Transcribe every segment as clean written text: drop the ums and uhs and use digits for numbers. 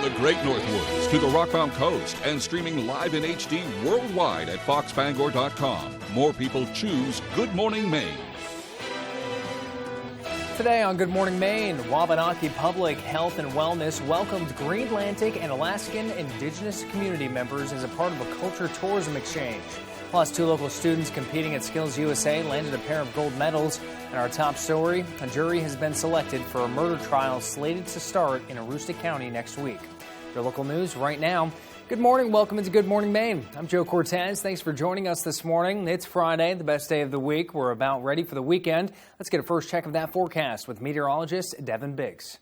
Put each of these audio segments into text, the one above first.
From the Great Northwoods to the Rockbound Coast and streaming live in HD worldwide at foxbangor.com. More people choose Good Morning Maine. Today on Good Morning Maine, Wabanaki Public Health and Wellness welcomed Greenlandic and Alaskan Indigenous community members as a part of a culture tourism exchange. Plus, 2 local students competing at Skills USA landed a pair of gold medals. And our top story, a jury has been selected for a murder trial slated to start in Aroostook County next week. Your local news right now. Good morning. Welcome into Good Morning Maine. I'm Joe Cortez. Thanks for joining us this morning. It's Friday, the best day of the week. We're about ready for the weekend. Let's get a first check of that forecast with meteorologist Devin Biggs.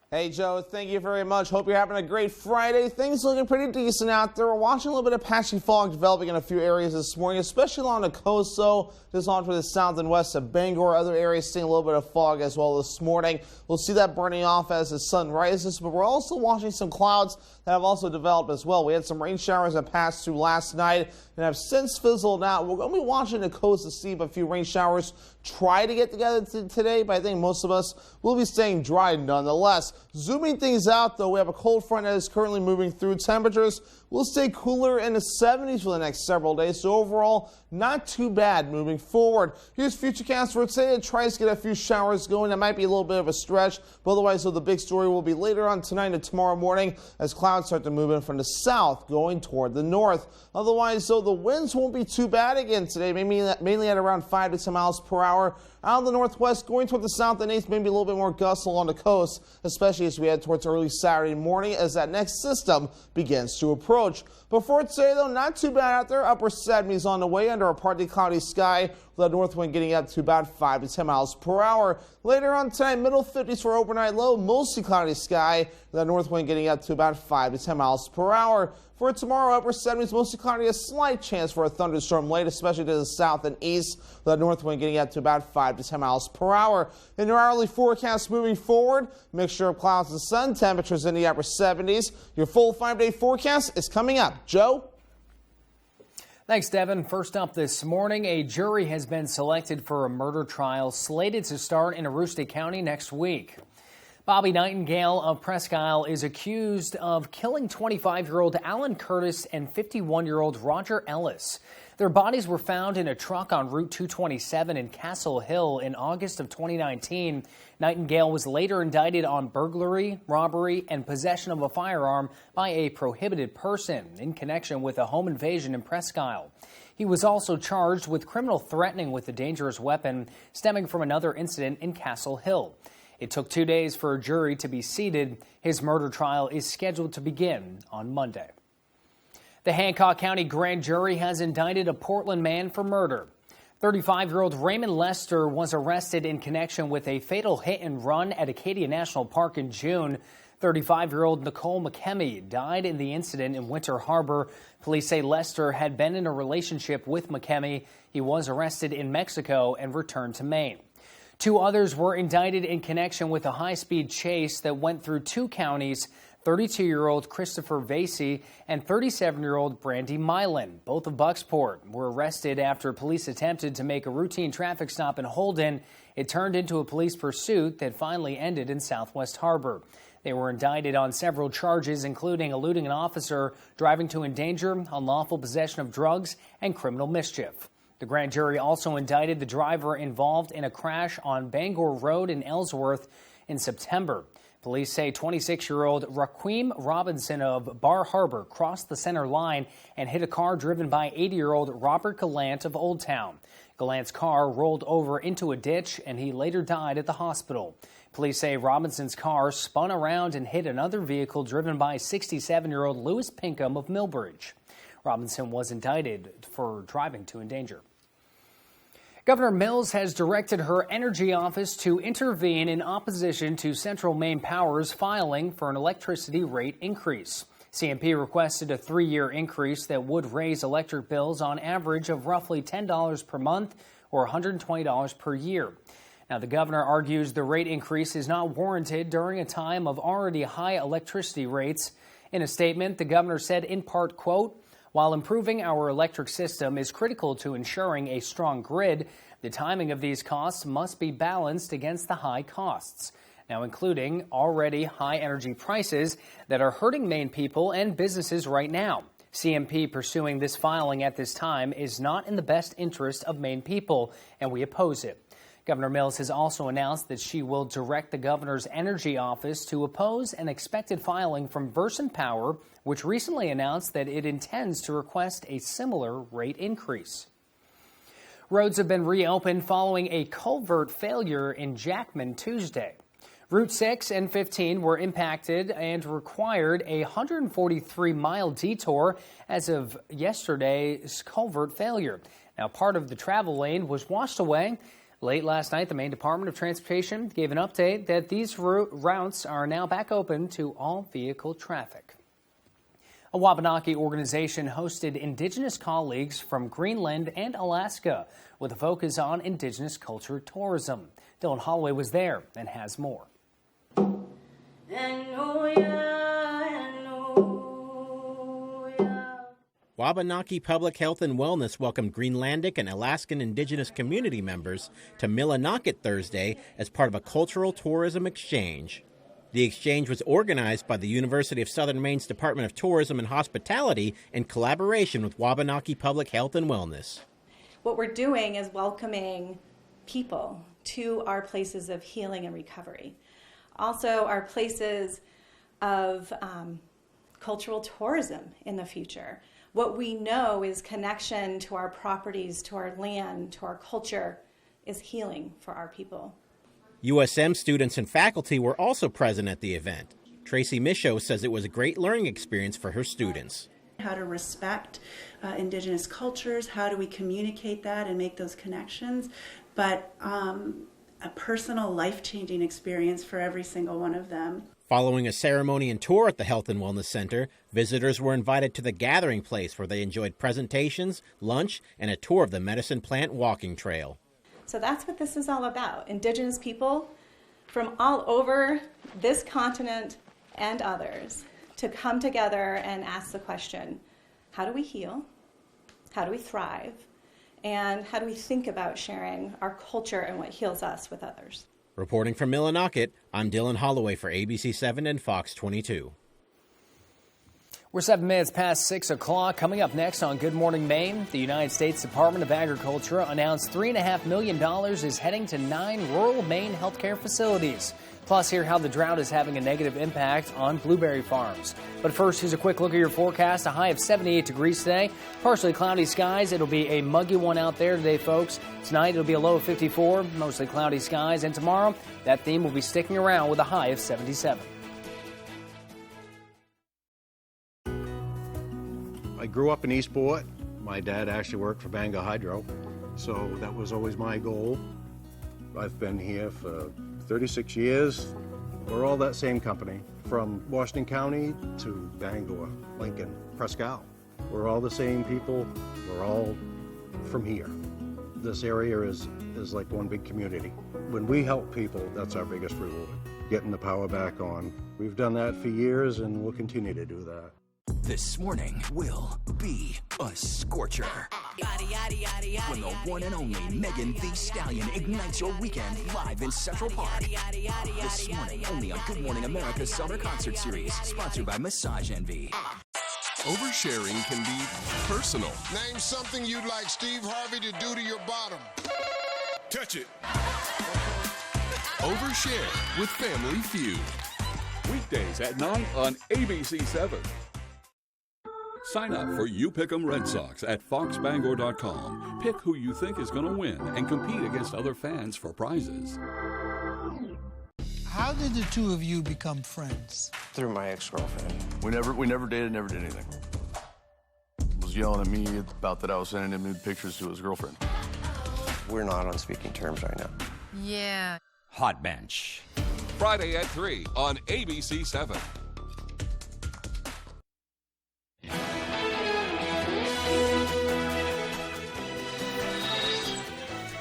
Hey, Joe, thank you very much. Hope you're having a great Friday. Things looking pretty decent out there. We're watching a little bit of patchy fog developing in a few areas this morning, especially along the coast, so just on to the south and west of Bangor. Other areas seeing a little bit of fog as well this morning. We'll see that burning off as the sun rises, but we're also watching some clouds that have also developed as well. We had some rain showers that passed through last night and have since fizzled out. We're going to be watching the coast to see if a few rain showers try to get together today, but I think most of us will be staying dry nonetheless. Zooming things out, though, we have a cold front that is currently moving through. Temperatures will stay cooler in the 70s for the next several days, so overall, not too bad moving forward. Here's Futurecast for today. It tries to get a few showers going. That might be a little bit of a stretch, but otherwise, so the big story will be later on tonight and tomorrow morning as clouds start to move in from the south going toward the north. Otherwise, so the winds won't be too bad again today, mainly at around 5 to 10 miles per hour. Out of the northwest, going toward the south and east, maybe a little bit more gusts along the coast, especially as we head towards early Saturday morning as that next system begins to approach. Before today, though, not too bad out there. Upper 70s on the way under a partly cloudy sky, with that north wind getting up to about 5 to 10 miles per hour. Later on tonight, middle 50s for overnight low, mostly cloudy sky, with that north wind getting up to about 5 to 10 miles per hour. For tomorrow, upper 70s, mostly cloudy, a slight chance for a thunderstorm late, especially to the south and east, with that north wind getting up to about 5 to 10 miles per hour. In your hourly forecast moving forward, mixture of clouds and sun, temperatures in the upper 70s. Your full 5-day forecast is coming up. Joe? Thanks, Devin. First up this morning, a jury has been selected for a murder trial slated to start in Aroostook County next week. Bobby Nightingale of Presque Isle is accused of killing 25-year-old Alan Curtis and 51-year-old Roger Ellis. Their bodies were found in a truck on Route 227 in Castle Hill in August of 2019. Nightingale was later indicted on burglary, robbery, and possession of a firearm by a prohibited person in connection with a home invasion in Presque Isle. He was also charged with criminal threatening with a dangerous weapon stemming from another incident in Castle Hill. It took 2 days for a jury to be seated. His murder trial is scheduled to begin on Monday. The Hancock County grand jury has indicted a Portland man for murder. 35-year-old Raymond Lester was arrested in connection with a fatal hit and run at Acadia National Park in June. 35-year-old Nicole McKemmy died in the incident in Winter Harbor. Police say Lester had been in a relationship with McKemmy. He was arrested in Mexico and returned to Maine. 2 others were indicted in connection with a high-speed chase that went through 2 counties. 32-year-old Christopher Vasey and 37-year-old Brandy Milan, both of Bucksport, were arrested after police attempted to make a routine traffic stop in Holden. It turned into a police pursuit that finally ended in Southwest Harbor. They were indicted on several charges, including eluding an officer, driving to endanger, unlawful possession of drugs, and criminal mischief. The grand jury also indicted the driver involved in a crash on Bangor Road in Ellsworth in September. Police say 26-year-old Raquim Robinson of Bar Harbor crossed the center line and hit a car driven by 80-year-old Robert Gallant of Old Town. Gallant's car rolled over into a ditch, and he later died at the hospital. Police say Robinson's car spun around and hit another vehicle driven by 67-year-old Lewis Pinkham of Millbridge. Robinson was indicted for driving to endanger. Governor Mills has directed her energy office to intervene in opposition to Central Maine Power's filing for an electricity rate increase. CMP requested a 3-year increase that would raise electric bills on average of roughly $10 per month or $120 per year. Now, the governor argues the rate increase is not warranted during a time of already high electricity rates. In a statement, the governor said in part, quote, "While improving our electric system is critical to ensuring a strong grid, the timing of these costs must be balanced against the high costs. now including already high energy prices that are hurting Maine people and businesses right now. CMP pursuing this filing at this time is not in the best interest of Maine people, and we oppose it. Governor Mills has also announced that she will direct the governor's energy office to oppose an expected filing from Versant Power, which recently announced that it intends to request a similar rate increase. Roads have been reopened following a culvert failure in Jackman Tuesday. Route 6 and 15 were impacted and required a 143-mile detour as of yesterday's culvert failure. Now, part of the travel lane was washed away. Late last night, the Maine Department of Transportation gave an update that these routes are now back open to all vehicle traffic. A Wabanaki organization hosted Indigenous colleagues from Greenland and Alaska with a focus on Indigenous culture tourism. Dylan Holloway was there and has more. Wabanaki Public Health and Wellness welcomed Greenlandic and Alaskan Indigenous community members to Millinocket Thursday as part of a cultural tourism exchange. The exchange was organized by the University of Southern Maine's Department of Tourism and Hospitality in collaboration with Wabanaki Public Health and Wellness. What we're doing is welcoming people to our places of healing and recovery. Also, our places of cultural tourism in the future. What we know is connection to our properties, to our land, to our culture is healing for our people. USM students and faculty were also present at the event. Tracy Michaud says it was a great learning experience for her students. How to respect Indigenous cultures, how do we communicate that and make those connections, but a personal life-changing experience for every single one of them. Following a ceremony and tour at the Health and Wellness Center, visitors were invited to the gathering place where they enjoyed presentations, lunch, and a tour of the Medicine Plant walking trail. So that's what this is all about. Indigenous people from all over this continent and others to come together and ask the question, how do we heal? How do we thrive? And how do we think about sharing our culture and what heals us with others? Reporting from Millinocket, I'm Dylan Holloway for ABC7 and Fox 22. We're 7 minutes past 6 o'clock. Coming up next on Good Morning Maine, the United States Department of Agriculture announced $3.5 million is heading to 9 rural Maine healthcare facilities. Plus, hear how the drought is having a negative impact on blueberry farms. But first, here's a quick look at your forecast. A high of 78 degrees today. Partially cloudy skies. It'll be a muggy one out there today, folks. Tonight, it'll be a low of 54, mostly cloudy skies. And tomorrow, that theme will be sticking around with a high of 77. I grew up in Eastport. My dad actually worked for Bangor Hydro, so that was always my goal. I've been here for 36 years. We're all that same company, from Washington County to Bangor, Lincoln, Presque. We're all the same people. We're all from here. This area is like one big community. When we help people, that's our biggest reward, getting the power back on. We've done that for years, and we'll continue to do that. This morning will be a scorcher. When the one and only Megan Thee Stallion ignites your weekend live in Central Park. This morning, only on Good Morning America's Summer Concert Series, sponsored by Massage Envy. Oversharing can be personal. Name something you'd like Steve Harvey to do to your bottom. Touch it. Overshare with Family Feud. Weekdays at 9 on ABC7. Sign up for You Pick 'em Red Sox at foxbangor.com. Pick who you think is going to win and compete against other fans for prizes. How did the two of you become friends? Through my ex-girlfriend. We never dated, never did anything. He was yelling at me about that I was sending him nude pictures to his girlfriend. We're not on speaking terms right now. Yeah. Hot Bench. Friday at 3 on ABC7.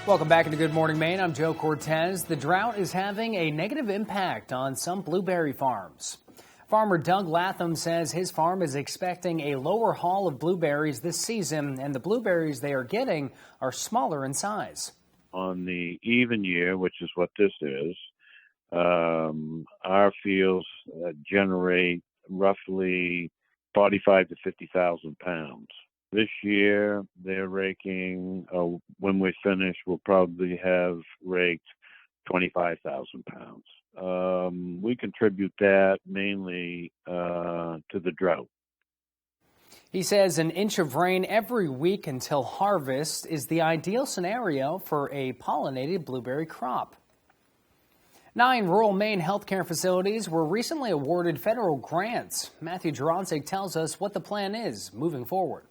Welcome back into Good Morning Maine. I'm Joe Cortez. The drought is having a negative impact on some blueberry farms. Farmer Doug Latham says his farm is expecting a lower haul of blueberries this season, and the blueberries they are getting are smaller in size. On the even year, which is what this is, Our fields generate roughly 45 to 50,000 pounds. This year, they're raking, when we finish, we'll probably have raked 25,000 pounds. We contribute that mainly to the drought. He says an inch of rain every week until harvest is the ideal scenario for a pollinated blueberry crop. 9 rural Maine healthcare facilities were recently awarded federal grants. Matthew Juronsik tells us what the plan is moving forward.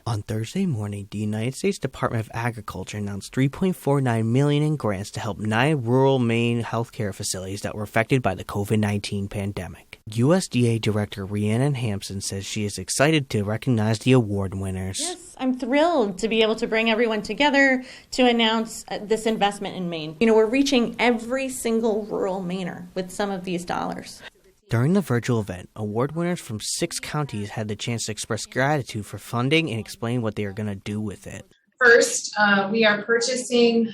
On Thursday morning, the United States Department of Agriculture announced $3.49 million in grants to help 9 rural Maine healthcare facilities that were affected by the COVID-19 pandemic. USDA Director Rhiannon Hampson says she is excited to recognize the award winners. Yes, I'm thrilled to be able to bring everyone together to announce this investment in Maine. We're reaching every single rural Mainer with some of these dollars. During the virtual event, award winners from 6 counties had the chance to express gratitude for funding and explain what they are going to do with it. First, we are purchasing,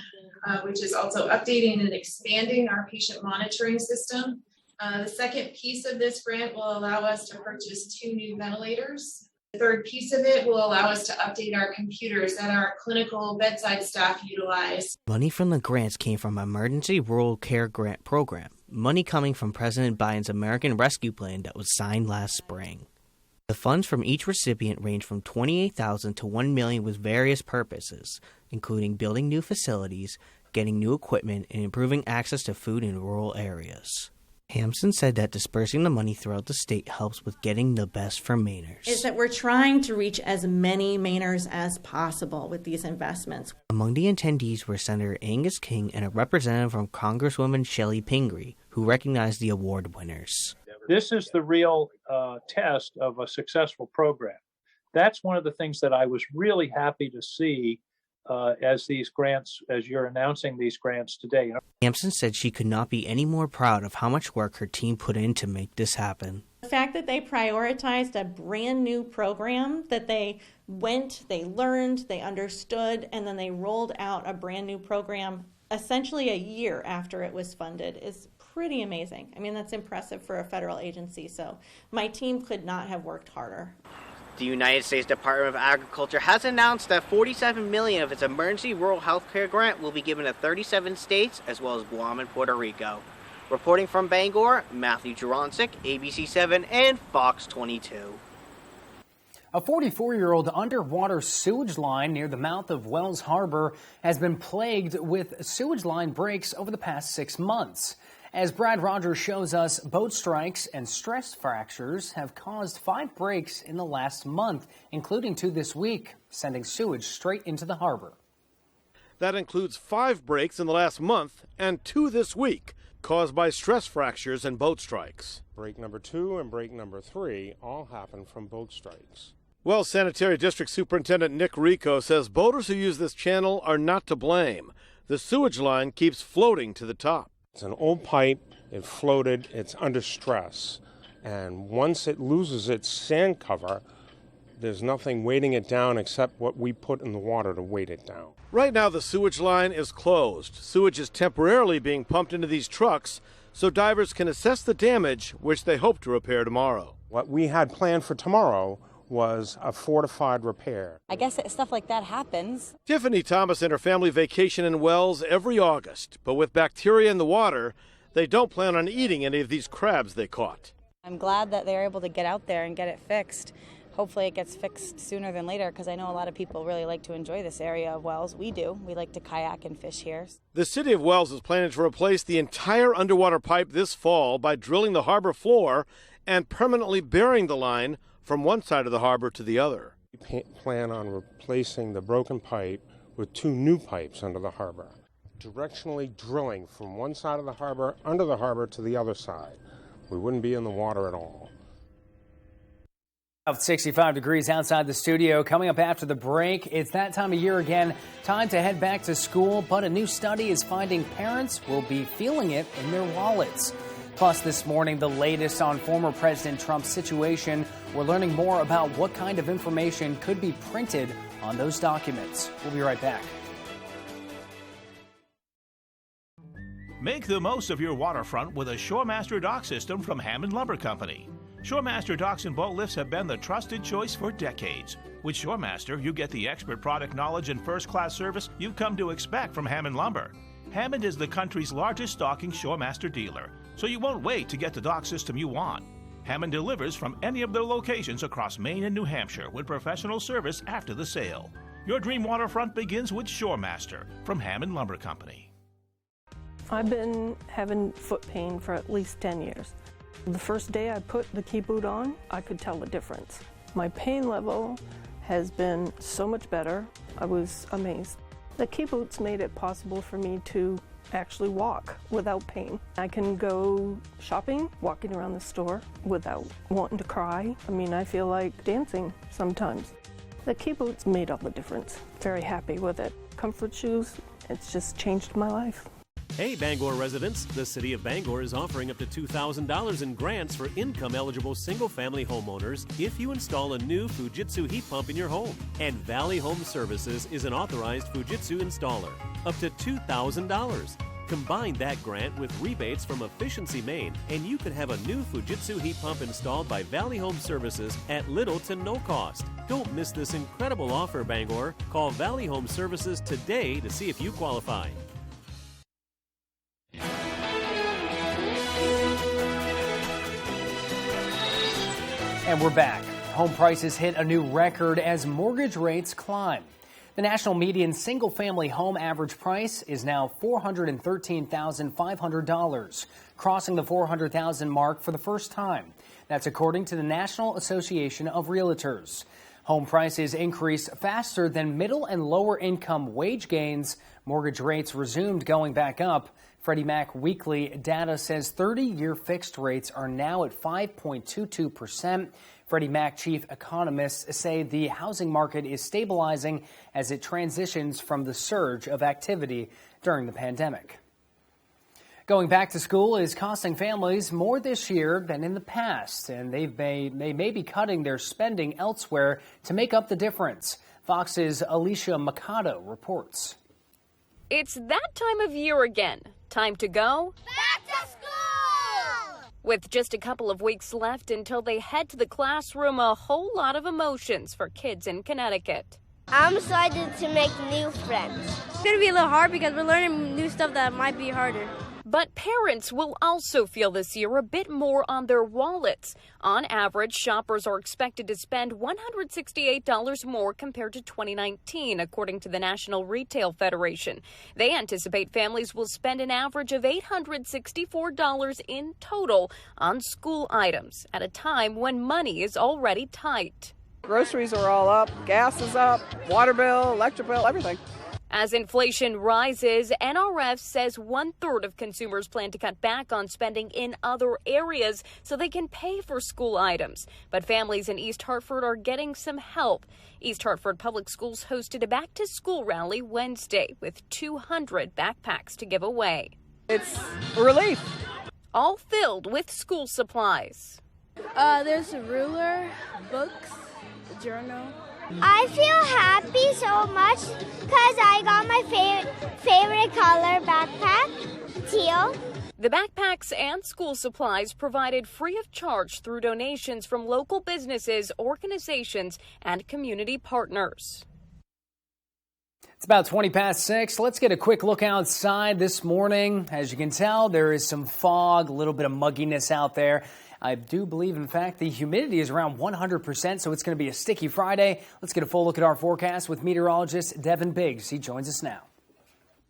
which is also updating and expanding our patient monitoring system. The second piece of this grant will allow us to purchase 2 new ventilators. The third piece of it will allow us to update our computers that our clinical bedside staff utilize. Money from the grants came from Emergency Rural Care Grant Program, money coming from President Biden's American Rescue Plan that was signed last spring. The funds from each recipient range from $28,000 to $1 million with various purposes, including building new facilities, getting new equipment, and improving access to food in rural areas. Hampson said that dispersing the money throughout the state helps with getting the best for Mainers. Is that we're trying to reach as many Mainers as possible with these investments. Among the attendees were Senator Angus King and a representative from Congresswoman Shelley Pingree, who recognized the award winners. This is the real test of a successful program. That's one of the things that I was really happy to see as you're announcing these grants today. Hampson said she could not be any more proud of how much work her team put in to make this happen. The fact that they prioritized a brand new program, that they learned, they understood, and then they rolled out a brand new program essentially a year after it was funded is pretty amazing. I mean, that's impressive for a federal agency, so my team could not have worked harder. The United States Department of Agriculture has announced that $47 million of its emergency rural health care grant will be given to 37 states, as well as Guam and Puerto Rico. Reporting from Bangor, Matthew Juronsik, ABC7 and Fox 22. A 44-year-old underwater sewage line near the mouth of Wells Harbor has been plagued with sewage line breaks over the past 6 months. As Brad Rogers shows us, boat strikes and stress fractures have caused 5 breaks in the last month, including 2 this week, sending sewage straight into the harbor. That includes 5 breaks in the last month and 2 this week, caused by stress fractures and boat strikes. Break number 2 and break number 3 all happened from boat strikes. Wells Sanitary District Superintendent Nick Rico says boaters who use this channel are not to blame. The sewage line keeps floating to the top. It's an old pipe, it floated, it's under stress, and once it loses its sand cover, there's nothing weighting it down except what we put in the water to weight it down. Right now the sewage line is closed. Sewage is temporarily being pumped into these trucks so divers can assess the damage, which they hope to repair tomorrow. What we had planned for tomorrow was a fortified repair. I guess stuff like that happens. Tiffany Thomas and her family vacation in Wells every August, but with bacteria in the water, they don't plan on eating any of these crabs they caught. I'm glad that they're able to get out there and get it fixed. Hopefully it gets fixed sooner than later, because I know a lot of people really like to enjoy this area of Wells. We do. We like to kayak and fish here. The city of Wells is planning to replace the entire underwater pipe this fall by drilling the harbor floor and permanently burying the line from one side of the harbor to the other. We plan on replacing the broken pipe with 2 new pipes under the harbor, directionally drilling from one side of the harbor, under the harbor, to the other side. We wouldn't be in the water at all. 65 degrees outside the studio. Coming up after the break, it's that time of year again. Time to head back to school, but a new study is finding parents will be feeling it in their wallets. Plus, this morning, the latest on former President Trump's situation. We're learning more about what kind of information could be printed on those documents. We'll be right back. Make the most of your waterfront with a Shoremaster dock system from Hammond Lumber Company. Shoremaster docks and boat lifts have been the trusted choice for decades. With Shoremaster, you get the expert product knowledge and first-class service you've come to expect from Hammond Lumber. Hammond is the country's largest stocking Shoremaster dealer, so you won't wait to get the dock system you want. Hammond delivers from any of their locations across Maine and New Hampshire with professional service after the sale. Your dream waterfront begins with Shoremaster from Hammond Lumber Company. I've been having foot pain for at least 10 years. The first day I put the key boot on, I could tell the difference. My pain level has been so much better. I was amazed. The key boots made it possible for me to actually walk without pain. I can go shopping, walking around the store without wanting to cry. I mean, I feel like dancing sometimes. The key boots made all the difference. Very happy with it. Comfort shoes, it's just changed my life. Hey Bangor residents, the City of Bangor is offering up to $2,000 in grants for income-eligible single-family homeowners if you install a new Fujitsu heat pump in your home. And Valley Home Services is an authorized Fujitsu installer. Up to $2,000. Combine that grant with rebates from Efficiency Maine, and you could have a new Fujitsu heat pump installed by Valley Home Services at little to no cost. Don't miss this incredible offer, Bangor. Call Valley Home Services today to see if you qualify. And we're back. Home prices hit a new record as mortgage rates climb. The national median single-family home average price is now $413,500, crossing the $400,000 mark for the first time. That's according to the National Association of Realtors. Home prices increased faster than middle and lower income wage gains. Mortgage rates resumed going back up. Freddie Mac weekly data says 30-year fixed rates are now at 5.22%. Freddie Mac chief economists say the housing market is stabilizing as it transitions from the surge of activity during the pandemic. Going back to school is costing families more this year than in the past, and they may be cutting their spending elsewhere to make up the difference. Fox's Alicia Mercado reports. It's that time of year again. Time to go back to school! With just a couple of weeks left until they head to the classroom, a whole lot of emotions for kids in Connecticut. I'm excited to make new friends. It's going to be a little hard because we're learning new stuff that might be harder. But parents will also feel this year a bit more on their wallets. On average, shoppers are expected to spend $168 more compared to 2019, according to the National Retail Federation. They anticipate families will spend an average of $864 in total on school items at a time when money is already tight. Groceries are all up, gas is up, water bill, electric bill, everything. As inflation rises, NRF says 1/3 of consumers plan to cut back on spending in other areas so they can pay for school items. But families in East Hartford are getting some help. East Hartford Public Schools hosted a back-to-school rally Wednesday with 200 backpacks to give away. It's a relief. All filled with school supplies. There's a ruler, books, a journal. I feel happy so much because I got my favorite color backpack, teal. The backpacks and school supplies provided free of charge through donations from local businesses, organizations, and community partners. It's about 20 past 6. Let's get a quick look outside this morning. As you can tell, there is some fog, a little bit of mugginess out there. I do believe, in fact, the humidity is around 100%, so it's going to be a sticky Friday. Let's get a full look at our forecast with meteorologist Devin Biggs. He joins us now.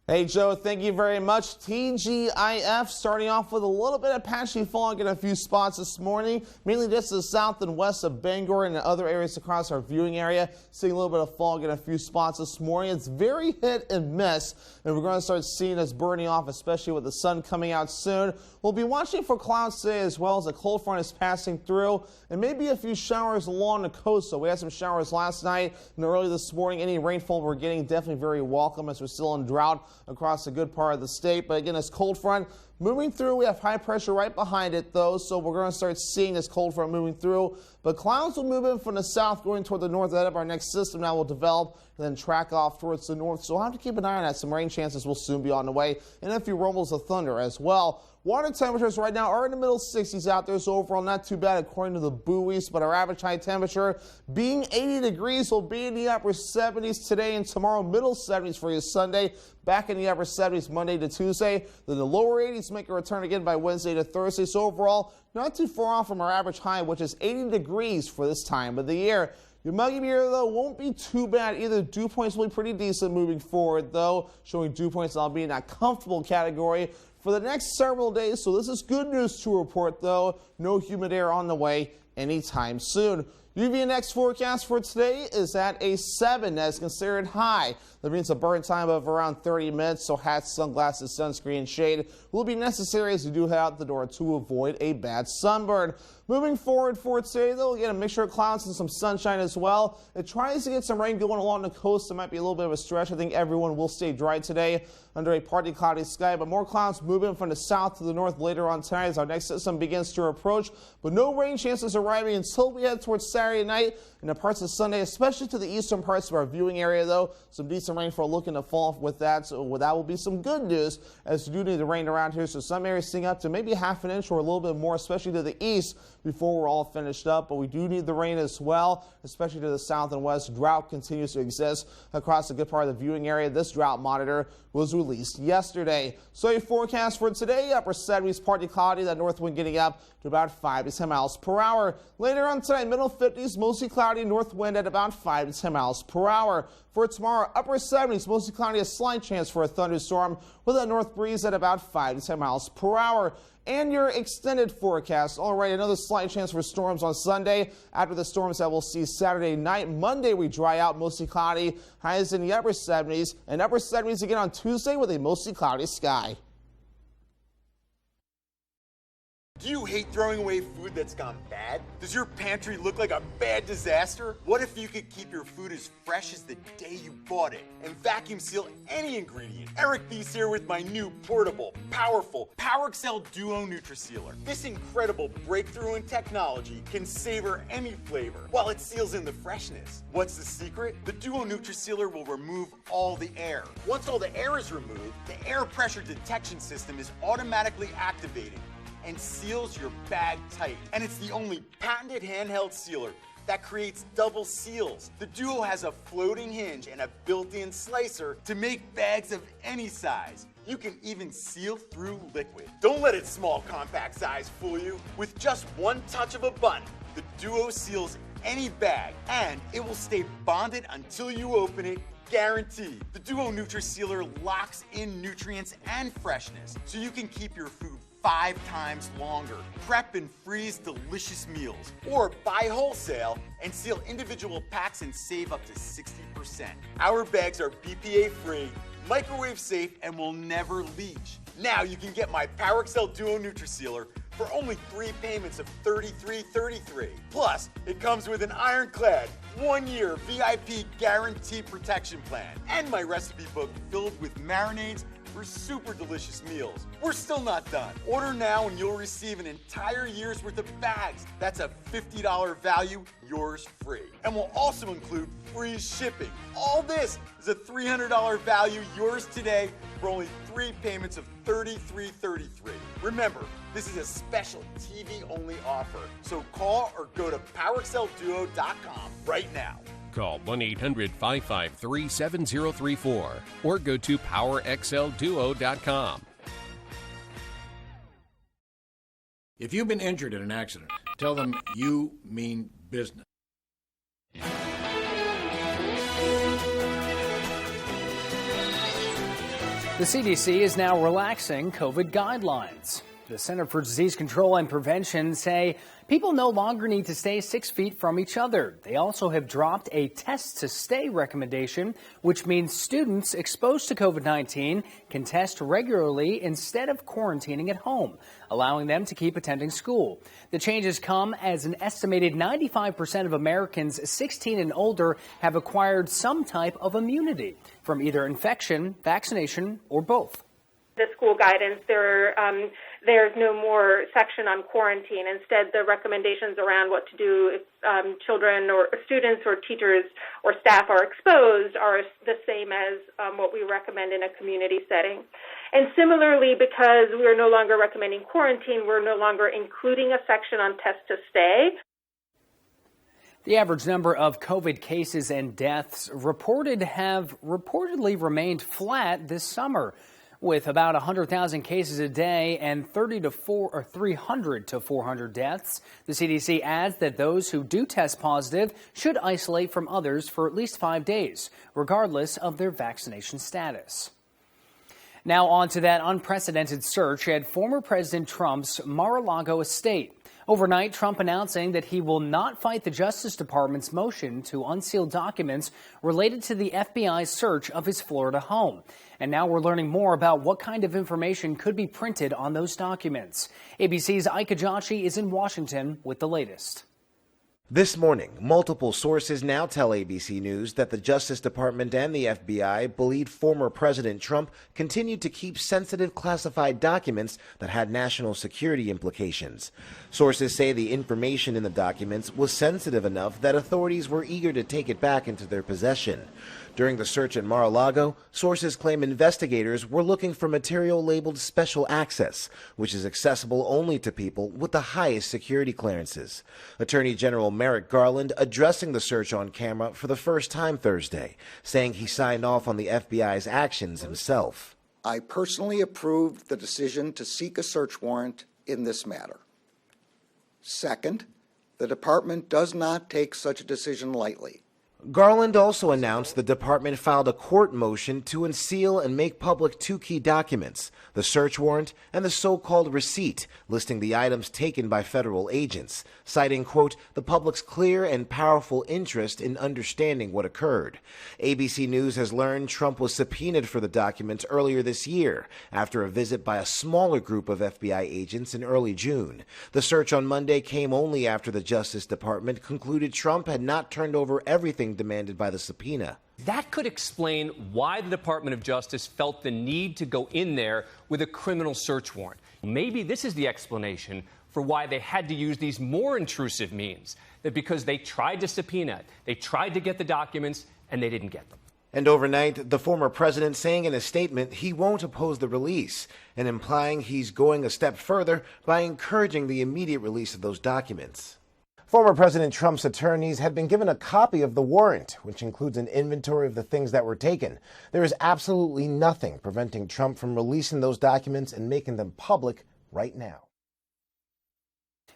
Hey, Joe, thank you very much. TGIF starting off with a little bit of patchy fog in a few spots this morning, mainly just to the south and west of Bangor and other areas across our viewing area. Seeing a little bit of fog in a few spots this morning. It's very hit and miss, and we're going to start seeing this burning off, especially with the sun coming out soon. We'll be watching for clouds today as well as a cold front is passing through, and maybe a few showers along the coast. So we had some showers last night and early this morning. Any rainfall we're getting definitely very welcome as we're still in drought across a good part of the state. But again, this cold front Moving through, we have high pressure right behind it, though, so we're going to start seeing this cold front moving through. But clouds will move in from the south going toward the north. That of our next system now will develop and then track off towards the north. So we'll have to keep an eye on that. Some rain chances will soon be on the way, and a few rumbles of thunder as well. Water temperatures right now are in the middle 60s out there, so overall not too bad according to the buoys, but our average high temperature being 80 degrees will be in the upper 70s today and tomorrow, middle 70s for you Sunday, back in the upper 70s Monday to Tuesday. Then the lower 80s make a return again by Wednesday to Thursday, so overall not too far off from our average high, which is 80 degrees for this time of the year. Your muggy beer, though, won't be too bad either. Dew points will be pretty decent moving forward, though, showing dew points that'll be in that comfortable category for the next several days. So this is good news to report, though. No humid air on the way anytime soon. UV index forecast for today is at a 7. That's considered high. That means a burn time of around 30 minutes, so hats, sunglasses, sunscreen, and shade will be necessary as you do head out the door to avoid a bad sunburn. Moving forward for today, though, we'll get a mixture of clouds and some sunshine as well. It tries to get some rain going along the coast. It might be a little bit of a stretch. I think everyone will stay dry today under a partly cloudy sky, but more clouds moving from the south to the north later on tonight as our next system begins to approach. But no rain chances arriving until we head towards Saturday night and the parts of Sunday, especially to the eastern parts of our viewing area, though. Some decent rainfall looking to fall with that, so that will be some good news as you do need the rain around here. So some areas seeing up to maybe half an inch or a little bit more, especially to the east before we're all finished up. But we do need the rain as well, especially to the south and west. Drought continues to exist across a good part of the viewing area. This drought monitor was released yesterday. So a forecast for today, upper 70s, partly cloudy, that north wind getting up to about 5 to 10 miles per hour. Later on tonight, middle 50s, mostly cloudy, north wind at about 5 to 10 miles per hour. For tomorrow, upper 70s, mostly cloudy, a slight chance for a thunderstorm with a north breeze at about 5 to 10 miles per hour. And your extended forecast. All right, another slight chance for storms on Sunday. After the storms that we'll see Saturday night, Monday we dry out, mostly cloudy, highs in the upper 70s, and upper 70s again on Tuesday with a mostly cloudy sky. Do you hate throwing away food that's gone bad? Does your pantry look like a bad disaster? What if you could keep your food as fresh as the day you bought it and vacuum seal any ingredient? Eric Beast here with my new portable, powerful PowerXL Duo NutriSealer. This incredible breakthrough in technology can savor any flavor while it seals in the freshness. What's the secret? The Duo NutriSealer will remove all the air. Once all the air is removed, the air pressure detection system is automatically activated and seals your bag tight. And it's the only patented handheld sealer that creates double seals. The Duo has a floating hinge and a built-in slicer to make bags of any size. You can even seal through liquid. Don't let its small compact size fool you. With just one touch of a button, the Duo seals any bag and it will stay bonded until you open it, guaranteed. The Duo NutriSealer locks in nutrients and freshness so you can keep your food 5 times longer. Prep and freeze delicious meals, or buy wholesale and seal individual packs and save up to 60%. Our bags are BPA free, microwave safe, and will never leach. Now you can get my PowerXL Duo NutriSealer for only 3 payments of $33.33. Plus, it comes with an ironclad 1-year VIP guarantee protection plan and my recipe book filled with marinades for super delicious meals. We're still not done. Order now and you'll receive an entire year's worth of bags. That's a $50 value, yours free. And we'll also include free shipping. All this is a $300 value, yours today for only 3 payments of $33.33. Remember, this is a special TV-only offer. So call or go to PowerXLDuo.com right now. Call 1-800-553-7034 or go to PowerXLDuo.com. If you've been injured in an accident, tell them you mean business. The CDC is now relaxing COVID guidelines. The Center for Disease Control and Prevention say people no longer need to stay 6 feet from each other. They also have dropped a test to stay recommendation, which means students exposed to COVID-19 can test regularly instead of quarantining at home, allowing them to keep attending school. The changes come as an estimated 95% of Americans 16 and older have acquired some type of immunity from either infection, vaccination, or both. the school guidance, there's no more section on quarantine. Instead, the recommendations around what to do if children or students or teachers or staff are exposed are the same as what we recommend in a community setting. And similarly, because we're no longer recommending quarantine, we're no longer including a section on test to stay. The average number of COVID cases and deaths reported have reportedly remained flat this summer, with about 100,000 cases a day and 300 to 400 deaths. The CDC adds that those who do test positive should isolate from others for at least 5 days, regardless of their vaccination status. Now on to that unprecedented search at former President Trump's Mar-a-Lago estate. Overnight, Trump announcing that he will not fight the Justice Department's motion to unseal documents related to the FBI's search of his Florida home. And now we're learning more about what kind of information could be printed on those documents. ABC's Ike Ajachi is in Washington with the latest. This morning, multiple sources now tell ABC News that the Justice Department and the FBI believe former President Trump continued to keep sensitive classified documents that had national security implications. Sources say the information in the documents was sensitive enough that authorities were eager to take it back into their possession. During the search at Mar-a-Lago, sources claim investigators were looking for material labeled special access, which is accessible only to people with the highest security clearances. Attorney General Merrick Garland addressing the search on camera for the first time Thursday, saying he signed off on the FBI's actions himself. I personally approved the decision to seek a search warrant in this matter. Second, the department does not take such a decision lightly. Garland also announced the department filed a court motion to unseal and make public two key documents, the search warrant and the so-called receipt, listing the items taken by federal agents, citing, quote, the public's clear and powerful interest in understanding what occurred. ABC News has learned Trump was subpoenaed for the documents earlier this year after a visit by a smaller group of FBI agents in early June. The search on Monday came only after the Justice Department concluded Trump had not turned over everything demanded by the subpoena. That could explain why the Department of Justice felt the need to go in there with a criminal search warrant. Maybe this is the explanation for why they had to use these more intrusive means, that because they tried to subpoena, they tried to get the documents, and they didn't get them. And overnight, the former president saying in a statement he won't oppose the release, and implying he's going a step further by encouraging the immediate release of those documents. Former President Trump's attorneys had been given a copy of the warrant, which includes an inventory of the things that were taken. There is absolutely nothing preventing Trump from releasing those documents and making them public right now.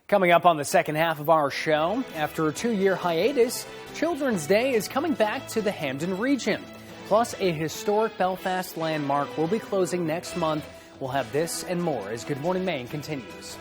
Coming up on the second half of our show, after a 2-year hiatus, Children's Day is coming back to the Hampden region. Plus, a historic Belfast landmark will be closing next month. We'll have this and more as Good Morning Maine continues.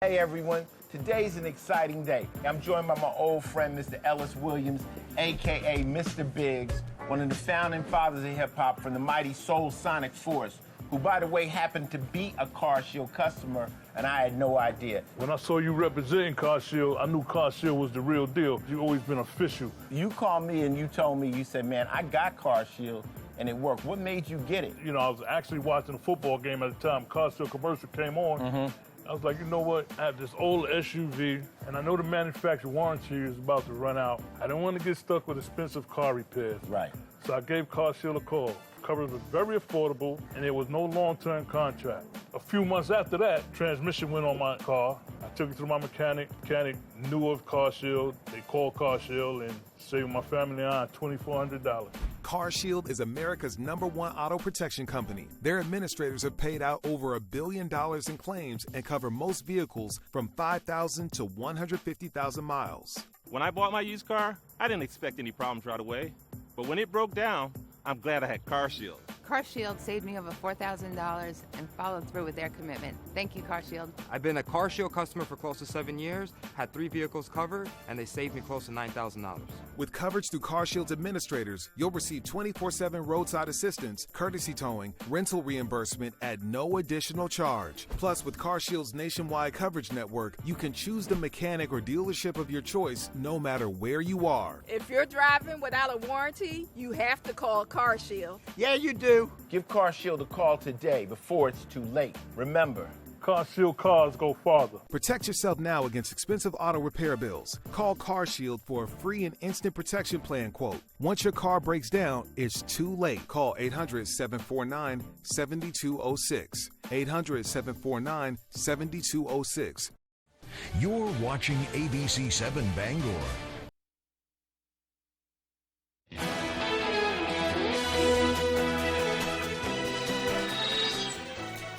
Hey everyone, today's an exciting day. I'm joined by my old friend, Mr. Ellis Williams, aka Mr. Biggs, one of the founding fathers of hip hop from the mighty Soul Sonic Force, who by the way happened to be a CarShield customer, and I had no idea. When I saw you representing CarShield, I knew CarShield was the real deal. You've always been official. You called me and you told me, you said, man, I got CarShield and it worked. What made you get it? You know, I was actually watching a football game at the time. CarShield commercial came on. I was like, you know what? I have this old SUV, and I know the manufacturer warranty is about to run out. I don't want to get stuck with expensive car repairs. Right. So I gave CarShield a call. Coverage was very affordable, and there was no long-term contract. A few months after that, transmission went on my car. I took it to my mechanic. Mechanic knew of CarShield. They called CarShield and saved my family and I $2,400. CarShield is America's #1 auto protection company. Their administrators have paid out over $1 billion in claims and cover most vehicles from 5,000 to 150,000 miles. When I bought my used car, I didn't expect any problems right away. But when it broke down, I'm glad I had CarShield. CarShield saved me over $4,000 and followed through with their commitment. Thank you, CarShield. I've been a CarShield customer for close to 7 years, had 3 vehicles covered, and they saved me close to $9,000. With coverage through CarShield's administrators, you'll receive 24/7 roadside assistance, courtesy towing, rental reimbursement at no additional charge. Plus, with CarShield's nationwide coverage network, you can choose the mechanic or dealership of your choice no matter where you are. If you're driving without a warranty, you have to call CarShield. Yeah, you do. Give CarShield a call today before it's too late. Remember, CarShield cars go farther. Protect yourself now against expensive auto repair bills. Call CarShield for a free and instant protection plan quote. Once your car breaks down, it's too late. Call 800-749-7206. 800-749-7206. You're watching ABC 7 Bangor.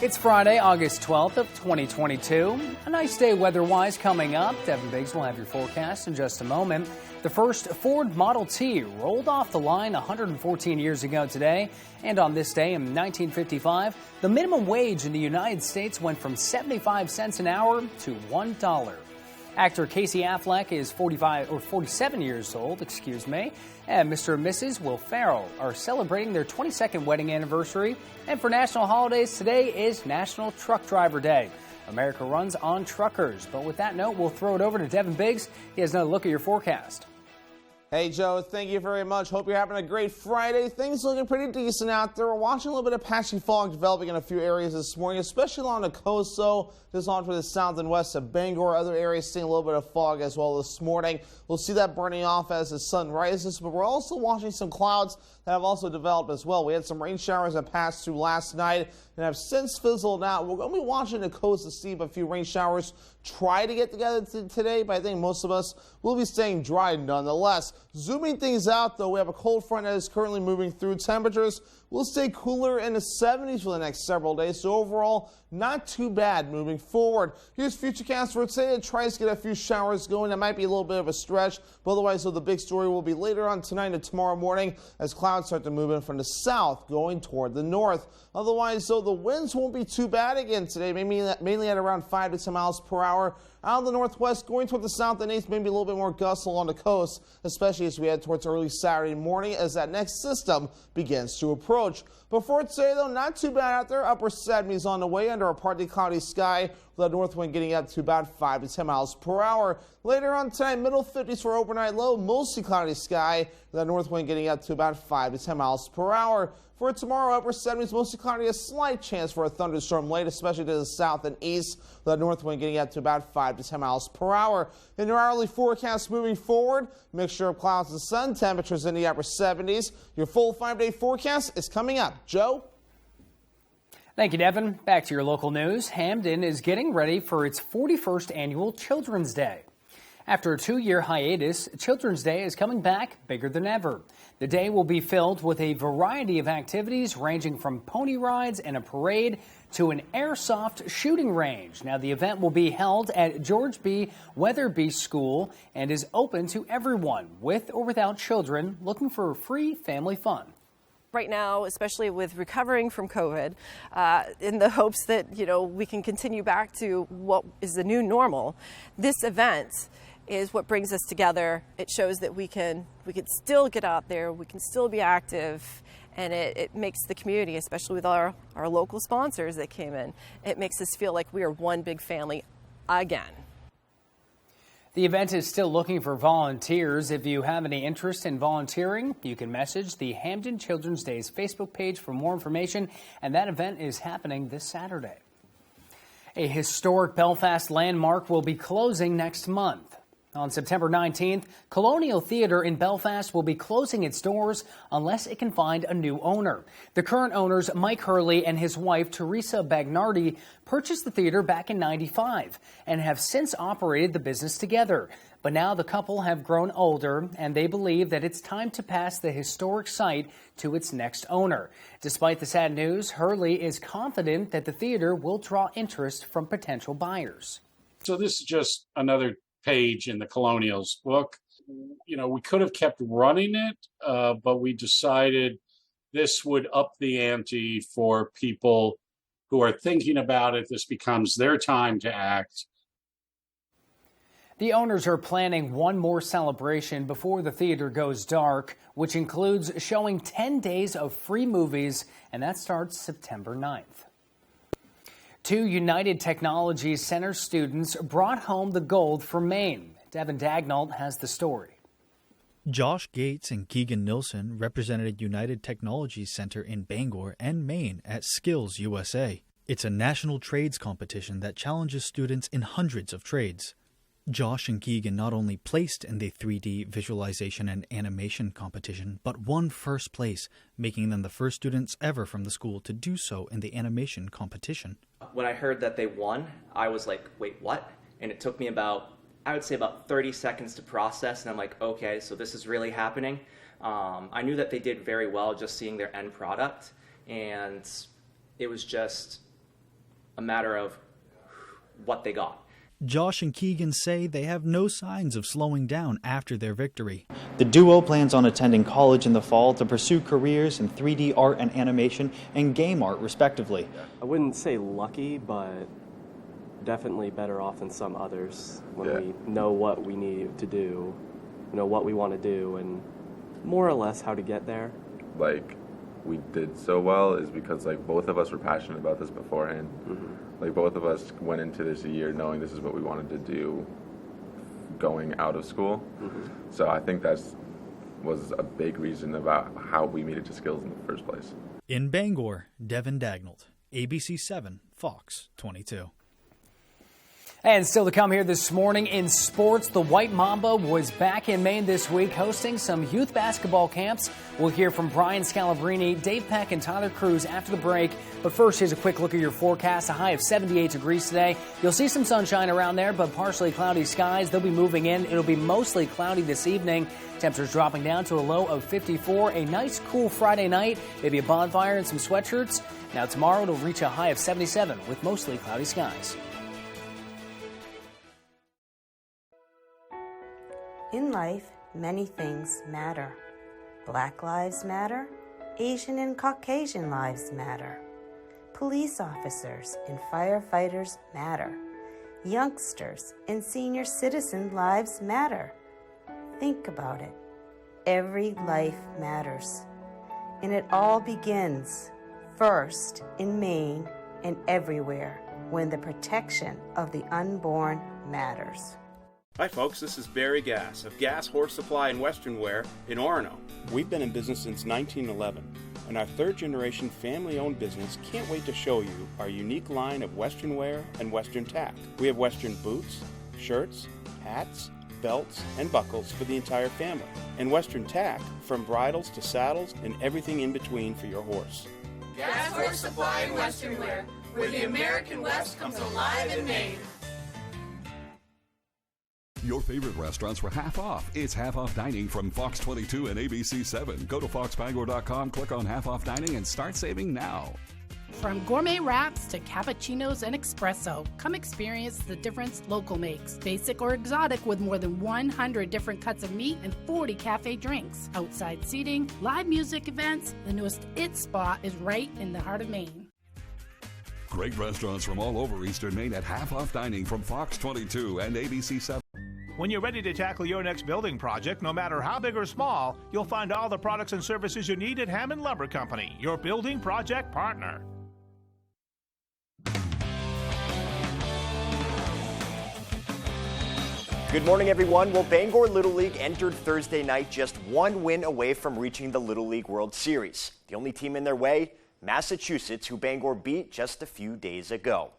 It's Friday, August 12th of 2022. A nice day weather-wise coming up. Devin Biggs will have your forecast in just a moment. The first Ford Model T rolled off the line 114 years ago today. And on this day in 1955, the minimum wage in the United States went from 75 cents an hour to $1. Actor Casey Affleck is 47 years old, and Mr. and Mrs. Will Ferrell are celebrating their 22nd wedding anniversary. And for national holidays, today is National Truck Driver Day. America runs on truckers. But with that note, we'll throw it over to Devin Biggs. He has another look at your forecast. Hey, Joe, thank you very much. Hope you're having a great Friday. Things looking pretty decent out there. We're watching a little bit of patchy fog developing in a few areas this morning, especially along the coast, so just on for the south and west of Bangor. Other areas seeing a little bit of fog as well this morning. We'll see that burning off as the sun rises, but we're also watching some clouds that have also developed as well. We had some rain showers that passed through last night and have since fizzled out. We're going to be watching the coast to see if a few rain showers try to get together today, but I think most of us will be staying dry nonetheless. Zooming things out, though, we have a cold front that is currently moving through. Temperatures will stay cooler in the 70s for the next several days, so overall, not too bad moving forward. Here's Futurecast for today. It tries to get a few showers going. That might be a little bit of a stretch, but otherwise, so the big story will be later on tonight and tomorrow morning as clouds start to move in from the south going toward the north. Otherwise, though, the winds won't be too bad again today, mainly at around 5 to 10 miles per hour. Out of the northwest, going toward the south and east, maybe a little bit more gusts along the coast, especially as we head towards early Saturday morning as that next system begins to approach. But for today, though, not too bad out there. Upper 70s on the way under a partly cloudy sky, with the north wind getting up to about 5 to 10 miles per hour. Later on tonight, middle 50s for overnight low, mostly cloudy sky, with the north wind getting up to about 5 to 10 miles per hour. For tomorrow, upper 70s, mostly cloudy, a slight chance for a thunderstorm late, especially to the south and east, with the north wind getting up to about 5 to 10 miles per hour. In your hourly forecast moving forward, mixture of clouds and sun, temperatures in the upper 70s. Your full 5-day forecast is coming up. Joe? Thank you, Devin. Back to your local news. Hamden is getting ready for its 41st annual Children's Day. After a 2-year hiatus, Children's Day is coming back bigger than ever. The day will be filled with a variety of activities ranging from pony rides and a parade to an airsoft shooting range. Now, the event will be held at George B. Weatherby School and is open to everyone with or without children looking for free family fun. Right now, especially with recovering from COVID, in the hopes that, we can continue back to what is the new normal, this event is what brings us together. It shows that we can still get out there, we can still be active, and it makes the community, especially with our local sponsors that came in, it makes us feel like we are one big family again. The event is still looking for volunteers. If you have any interest in volunteering, you can message the Hamden Children's Days Facebook page for more information, and that event is happening this Saturday. A historic Belfast landmark will be closing next month. On September 19th, Colonial Theatre in Belfast will be closing its doors unless it can find a new owner. The current owners, Mike Hurley and his wife, Teresa Bagnardi, purchased the theater back in '95 and have since operated the business together. But now the couple have grown older and they believe that it's time to pass the historic site to its next owner. Despite the sad news, Hurley is confident that the theater will draw interest from potential buyers. So this is just another page in the Colonials book. We could have kept running it, but we decided this would up the ante for people who are thinking about it. This becomes their time to act. The owners are planning one more celebration before the theater goes dark, which includes showing 10 days of free movies, and that starts September 9th. 2 United Technology Center students brought home the gold for Maine. Devin Dagnall has the story. Josh Gates and Keegan Nilsson represented United Technology Center in Bangor and Maine at Skills USA. It's a national trades competition that challenges students in hundreds of trades. Josh and Keegan not only placed in the 3D visualization and animation competition, but won first place, making them the first students ever from the school to do so in the animation competition. When I heard that they won, I was like, wait, what? And it took me about 30 seconds to process, and I'm like, okay, so this is really happening. I knew that they did very well just seeing their end product, and it was just a matter of what they got. Josh and Keegan say they have no signs of slowing down after their victory. The duo plans on attending college in the fall to pursue careers in 3D art and animation and game art, respectively. I wouldn't say lucky, but definitely better off than some others when we know what we need to do, what we want to do, and more or less how to get there. Like, we did so well is because, both of us were passionate about this beforehand. Mm-hmm. Both of us went into this year knowing this is what we wanted to do going out of school. Mm-hmm. So I think that was a big reason about how we made it to Skills in the first place. In Bangor, Devin Dagnall, ABC 7, Fox 22. And still to come here this morning in sports, the White Mamba was back in Maine this week hosting some youth basketball camps. We'll hear from Brian Scalabrini, Dave Peck, and Tyler Cruz after the break. But first, here's a quick look at your forecast. A high of 78 degrees today. You'll see some sunshine around there, but partially cloudy skies. They'll be moving in. It'll be mostly cloudy this evening. Temperatures dropping down to a low of 54. A nice, cool Friday night. Maybe a bonfire and some sweatshirts. Now tomorrow, it'll reach a high of 77 with mostly cloudy skies. In life, many things matter. Black lives matter. Asian and Caucasian lives matter. Police officers and firefighters matter. Youngsters and senior citizen lives matter. Think about it. Every life matters. And it all begins, first in Maine and everywhere, when the protection of the unborn matters. Hi folks, this is Barry Gass of Gass Horse Supply and Western Wear in Orono. We've been in business since 1911, and our third-generation family-owned business can't wait to show you our unique line of Western wear and Western tack. We have Western boots, shirts, hats, belts, and buckles for the entire family, and Western tack from bridles to saddles and everything in between for your horse. Gass Horse Supply and Western Wear, where the American West comes alive in Maine. Your favorite restaurants were half off. It's half off dining from Fox 22 and ABC 7. Go to foxbangor.com, click on half off dining, and start saving now. From gourmet wraps to cappuccinos and espresso, come experience the difference local makes. Basic or exotic with more than 100 different cuts of meat and 40 cafe drinks. Outside seating, live music events, the newest It spot is right in the heart of Maine. Great restaurants from all over Eastern Maine at half off dining from Fox 22 and ABC 7. When you're ready to tackle your next building project, no matter how big or small, you'll find all the products and services you need at Hammond Lumber Company, your building project partner. Good morning, everyone. Well, Bangor Little League entered Thursday night just one win away from reaching the Little League World Series. The only team in their way, Massachusetts, who Bangor beat just a few days ago.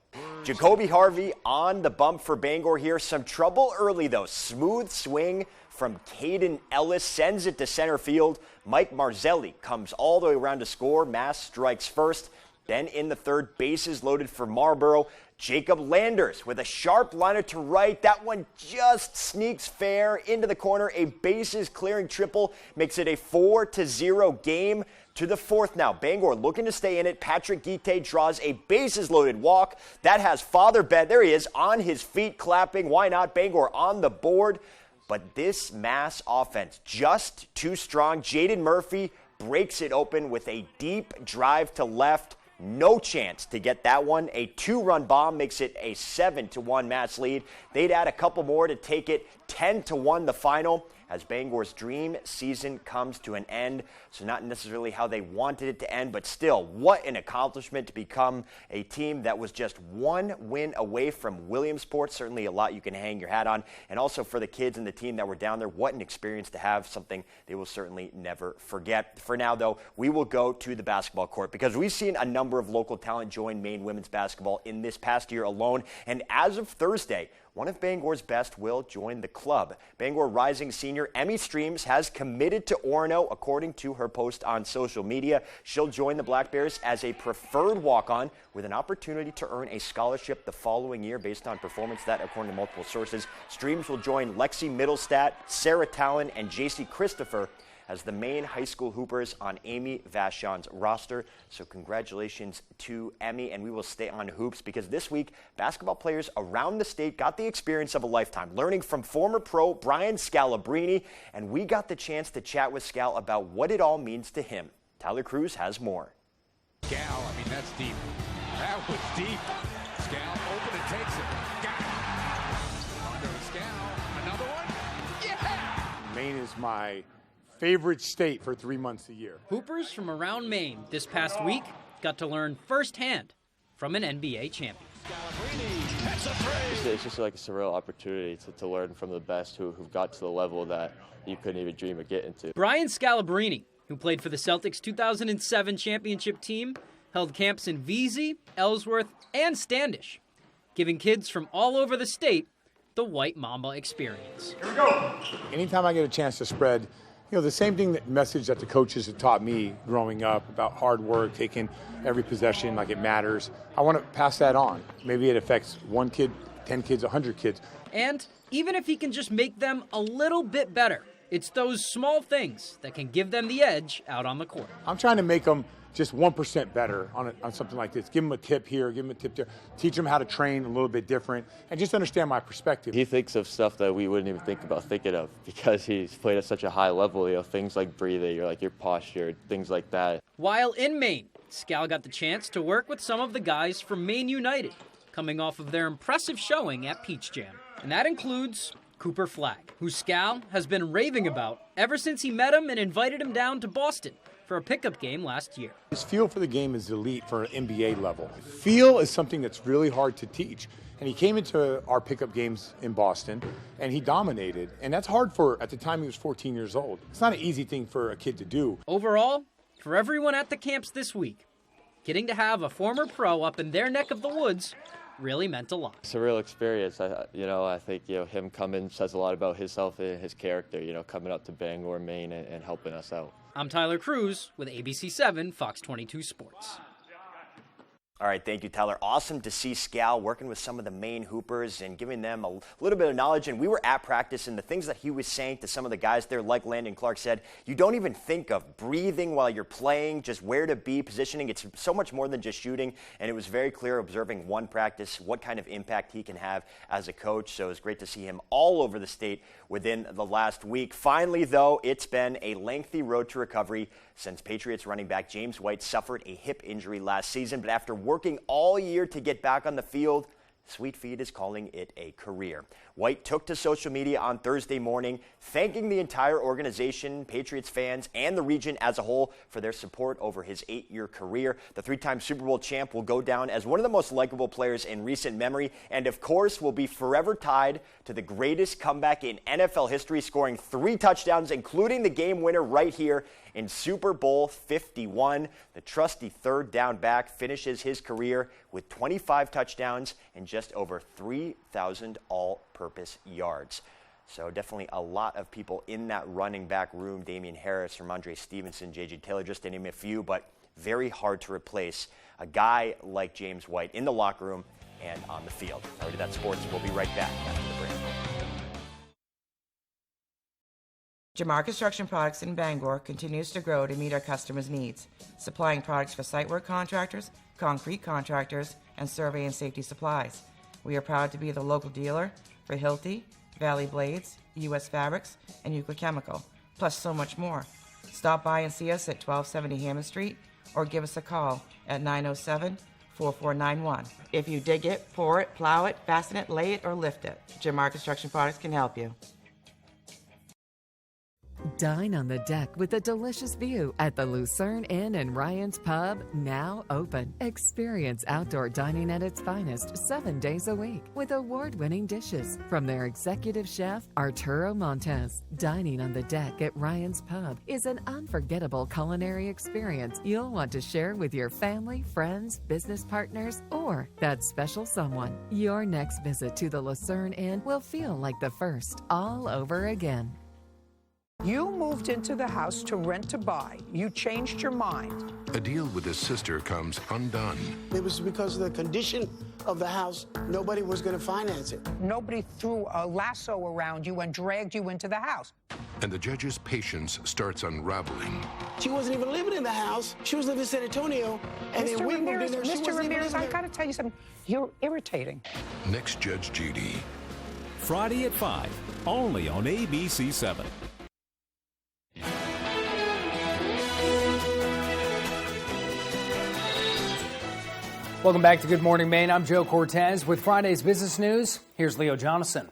Jacoby Harvey on the bump for Bangor here. Some trouble early, though. Smooth swing from Caden Ellis sends it to center field. Mike Marzelli comes all the way around to score. Mass strikes first. Then in the third, bases loaded for Marlboro. Jacob Landers with a sharp liner to right. That one just sneaks fair into the corner. A bases clearing triple makes it a 4-0 game. To the fourth now. Bangor looking to stay in it. Patrick Guite draws a bases-loaded walk. That has Father Ben. There he is on his feet clapping. Why not? Bangor on the board. But this Mass offense just too strong. Jaden Murphy breaks it open with a deep drive to left. No chance to get that one. A 2-run bomb makes it a 7-1 Mats lead. They'd add a couple more to take it 10-1 the final, as Bangor's dream season comes to an end. So not necessarily how they wanted it to end, but still, what an accomplishment to become a team that was just one win away from Williamsport. Certainly a lot you can hang your hat on. And also for the kids and the team that were down there, what an experience to have, something they will certainly never forget. For now, though, we will go to the basketball court because we've seen a number of local talent join Maine women's basketball in this past year alone. And as of Thursday, one of Bangor's best will join the club. Bangor rising senior Emmy Streams has committed to Orono, according to her post on social media. She'll join the Black Bears as a preferred walk-on with an opportunity to earn a scholarship the following year based on performance. That, according to multiple sources. Streams will join Lexi Middlestat, Sarah Talon, and JC Christopher as the Maine high school hoopers on Amy Vachon's roster. So congratulations to Emmy, and we will stay on hoops because this week, basketball players around the state got the experience of a lifetime, learning from former pro Brian Scalabrine, and we got the chance to chat with Scal about what it all means to him. Tyler Cruz has more. Scal, I mean, that's deep. That was deep. Scal, open and takes it. Got it. Under Scal, another one. Yeah! Maine is my favorite state for 3 months a year. Hoopers from around Maine this past week got to learn firsthand from an NBA champion. It's just like a surreal opportunity to learn from the best who've got to the level that you couldn't even dream of getting to. Brian Scalabrine, who played for the Celtics 2007 championship team, held camps in Vesey, Ellsworth, and Standish, giving kids from all over the state the White Mamba experience. Here we go. Anytime I get a chance to spread, the same message that the coaches have taught me growing up about hard work, taking every possession like it matters. I want to pass that on. Maybe it affects 1 kid, 10 kids, 100 kids. And even if he can just make them a little bit better, it's those small things that can give them the edge out on the court. I'm trying to make them just 1% better on something like this. Give them a tip here, give them a tip there. Teach them how to train a little bit different and just understand my perspective. He thinks of stuff that we wouldn't even think about thinking of because he's played at such a high level, things like breathing, your posture, things like that. While in Maine, Scal got the chance to work with some of the guys from Maine United, coming off of their impressive showing at Peach Jam. And that includes Cooper Flagg, who Scal has been raving about ever since he met him and invited him down to Boston for a pickup game last year. His feel for the game is elite for an NBA level. Feel is something that's really hard to teach. And he came into our pickup games in Boston, and he dominated. And that's hard at the time he was 14 years old. It's not an easy thing for a kid to do. Overall, for everyone at the camps this week, getting to have a former pro up in their neck of the woods really meant a lot. It's a real experience. I think him coming says a lot about himself and his character, coming up to Bangor, Maine, and helping us out. I'm Tyler Cruz with ABC 7 Fox 22 Sports. All right, thank you, Tyler. Awesome to see Scal working with some of the Maine Hoopers and giving them a little bit of knowledge. And we were at practice, and the things that he was saying to some of the guys there, like Landon Clark said, you don't even think of breathing while you're playing, just where to be, positioning. It's so much more than just shooting. And it was very clear observing one practice, what kind of impact he can have as a coach. So it was great to see him all over the state within the last week. Finally, though, it's been a lengthy road to recovery since Patriots running back James White suffered a hip injury last season. But after working all year to get back on the field, Sweet Feet is calling it a career. White took to social media on Thursday morning, thanking the entire organization, Patriots fans, and the region as a whole for their support over his 8-year career. The 3-time Super Bowl champ will go down as one of the most likable players in recent memory, and of course will be forever tied to the greatest comeback in NFL history, scoring 3 touchdowns, including the game winner right here in Super Bowl 51. The trusty third down back finishes his career with 25 touchdowns and just over 3,000 all-purpose yards. So definitely a lot of people in that running back room. Damian Harris, Ramondre Stevenson, J.J. Taylor, just to name a few, but very hard to replace a guy like James White in the locker room and on the field. All right, that's sports. We'll be right back after the break. Jamar Construction Products in Bangor continues to grow to meet our customers' needs, supplying products for site work contractors, concrete contractors, and survey and safety supplies. We are proud to be the local dealer for Hilti, Valley Blades, U.S. Fabrics, and Euclid Chemical, plus so much more. Stop by and see us at 1270 Hammond Street or give us a call at 907-4491. If you dig it, pour it, plow it, fasten it, lay it, or lift it, Jamar Construction Products can help you. Dine on the deck with a delicious view at the Lucerne Inn and Ryan's Pub, now open. Experience outdoor dining at its finest 7 days a week with award-winning dishes from their executive chef, Arturo Montes. Dining on the deck at Ryan's Pub is an unforgettable culinary experience you'll want to share with your family, friends, business partners, or that special someone. Your next visit to the Lucerne Inn will feel like the first all over again. You moved into the house to rent to buy. You changed your mind. A deal with his sister comes undone. It was because of the condition of the house, nobody was going to finance it. Nobody threw a lasso around you and dragged you into the house. And the judge's patience starts unraveling. She wasn't even living in the house. She was living in San Antonio. And then we moved in there. Mr. Ramirez, I got to tell you something. You're irritating. Next Judge Judy. Friday at 5, only on ABC7. Welcome back to Good Morning Maine. I'm Joe Cortez with Friday's business news. Here's Leo Jonathan.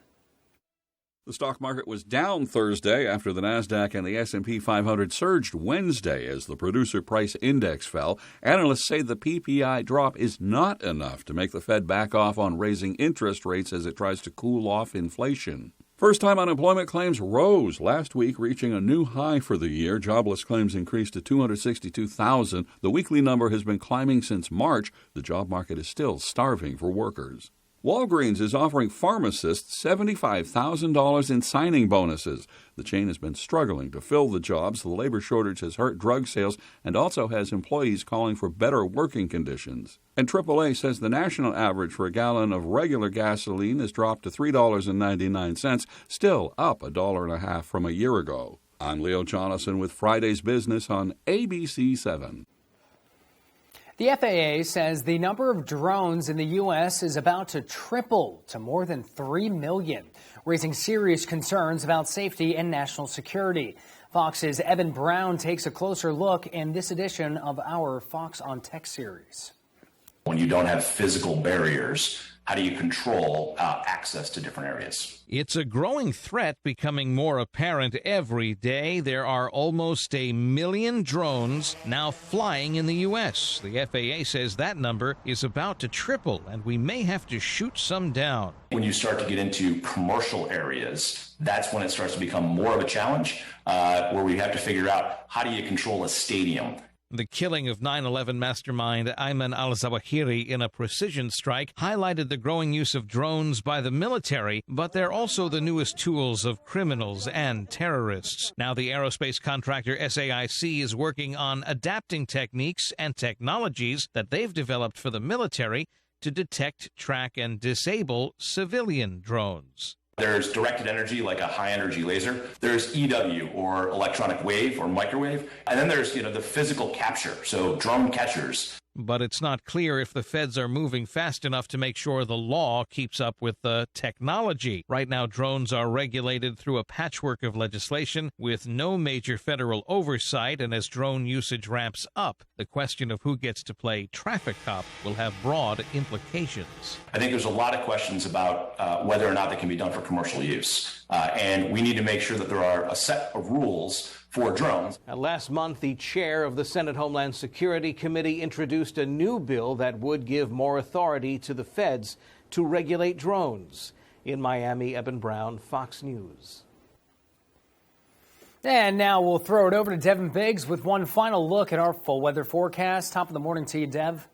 The stock market was down Thursday after the Nasdaq and the S&P 500 surged Wednesday as the producer price index fell. Analysts say the PPI drop is not enough to make the Fed back off on raising interest rates as it tries to cool off inflation. First-time unemployment claims rose last week, reaching a new high for the year. Jobless claims increased to 262,000. The weekly number has been climbing since March. The job market is still starving for workers. Walgreens is offering pharmacists $75,000 in signing bonuses. The chain has been struggling to fill the jobs. The labor shortage has hurt drug sales and also has employees calling for better working conditions. And AAA says the national average for a gallon of regular gasoline has dropped to $3.99, still up $1.50 from a year ago. I'm Leo Jonathan with Friday's Business on ABC7. The FAA says the number of drones in the U.S. is about to triple to more than 3 million, raising serious concerns about safety and national security. Fox's Evan Brown takes a closer look in this edition of our Fox on Tech series. When you don't have physical barriers, how do you control access to different areas? It's a growing threat becoming more apparent every day. There are almost 1 million drones now flying in the U.S. The FAA says that number is about to triple, and we may have to shoot some down. When you start to get into commercial areas, that's when it starts to become more of a challenge, where we have to figure out how do you control a stadium. The killing of 9/11 mastermind Ayman al-Zawahiri in a precision strike highlighted the growing use of drones by the military, but they're also the newest tools of criminals and terrorists. Now the aerospace contractor SAIC is working on adapting techniques and technologies that they've developed for the military to detect, track, and disable civilian drones. There's directed energy, like a high-energy laser. There's EW, or electronic wave, or microwave. And then there's, the physical capture, so drone catchers. But it's not clear if the feds are moving fast enough to make sure the law keeps up with the technology. Right now, drones are regulated through a patchwork of legislation with no major federal oversight, and as drone usage ramps up, the question of who gets to play traffic cop will have broad implications. I think there's a lot of questions about whether or not they can be done for commercial use. And we need to make sure that there are a set of rules for drones. Last month, the chair of the Senate Homeland Security Committee introduced a new bill that would give more authority to the feds to regulate drones. In Miami, Eben Brown, Fox News. And now we'll throw it over to Devin Biggs with one final look at our full weather forecast. Top of the morning to you, Dev.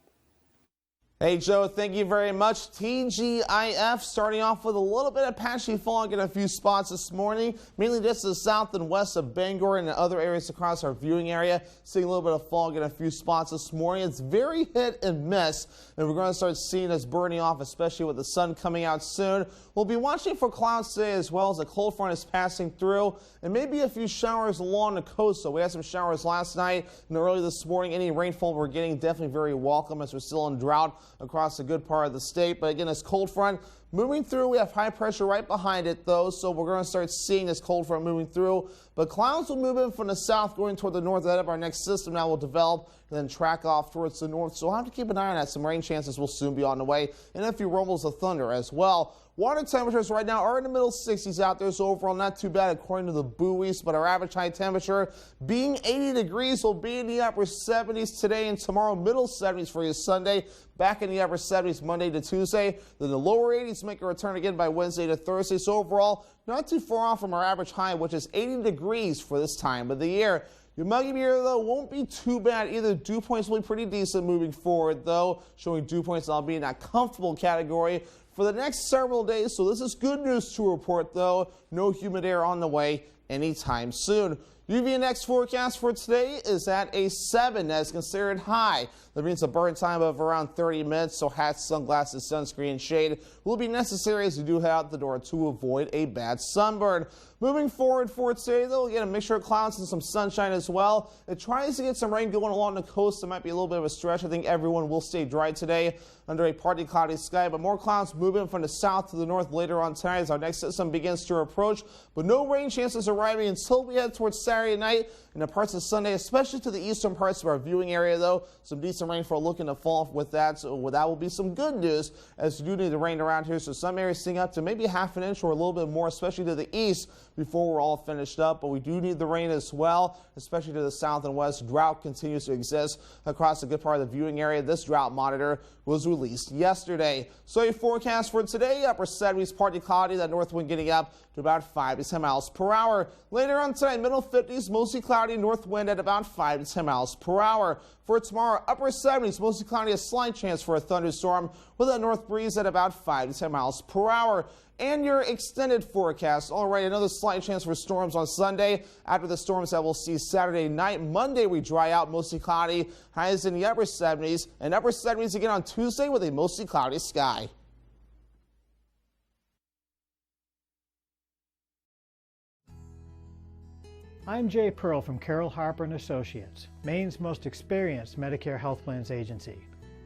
Hey, Joe, thank you very much. TGIF starting off with a little bit of patchy fog in a few spots this morning, mainly just to the south and west of Bangor and other areas across our viewing area. Seeing a little bit of fog in a few spots this morning. It's very hit and miss, and we're going to start seeing us burning off, especially with the sun coming out soon. We'll be watching for clouds today as well as a cold front is passing through, and maybe a few showers along the coast. So we had some showers last night and early this morning. Any rainfall we're getting definitely very welcome as we're still in drought across a good part of the state. But again, this cold front Moving through, we have high pressure right behind it, though, so we're going to start seeing this cold front moving through. But clouds will move in from the south going toward the north ahead of our next system now will develop and then track off towards the north. So we'll have to keep an eye on that. Some rain chances will soon be on the way, and a few rumbles of thunder as well. Water temperatures right now are in the middle 60s out there, so overall not too bad according to the buoys, but our average high temperature being 80 degrees will be in the upper 70s today and tomorrow, middle 70s for you Sunday, back in the upper 70s Monday to Tuesday. Then the lower 80s make a return again by Wednesday to Thursday, so overall not too far off from our average high, which is 80 degrees for this time of the year. Your muggy beer, though, won't be too bad either. Dew points will be pretty decent moving forward, though, showing dew points I'll be in that comfortable category for the next several days. So this is good news to report, though. No humid air on the way anytime soon. UV forecast for today is at a 7 as considered high. That means a burn time of around 30 minutes, so hats, sunglasses, sunscreen, and shade will be necessary as you do head out the door to avoid a bad sunburn. Moving forward for today, though, we'll get a mixture of clouds and some sunshine as well. It tries to get some rain going along the coast. It might be a little bit of a stretch. I think everyone will stay dry today under a partly cloudy sky, but more clouds moving from the south to the north later on tonight as our next system begins to approach. But no rain chances arriving until we head towards Saturday night and the parts of Sunday, especially to the eastern parts of our viewing area, though. Some decent rainfall looking to fall with that, so that will be some good news as you do need the rain around here. So some areas seeing up to maybe half an inch or a little bit more, especially to the east before we're all finished up. But we do need the rain as well, especially to the south and west. Drought continues to exist across a good part of the viewing area. This drought monitor was released yesterday. So your forecast for today, upper 70s, partly cloudy, that north wind getting up to about 5 to 10 miles per hour. Later on tonight, middle 50s, mostly cloudy, north wind at about 5 to 10 miles per hour. For tomorrow, upper 70s, mostly cloudy, a slight chance for a thunderstorm with a north breeze at about 5 to 10 miles per hour. And your extended forecast. All right, another slight chance for storms on Sunday. After the storms that we'll see Saturday night, Monday we dry out, mostly cloudy, highs in the upper 70s, and upper 70s again on Tuesday with a mostly cloudy sky. I'm Jay Pearl from Carroll Harper & Associates, Maine's most experienced Medicare health plans agency.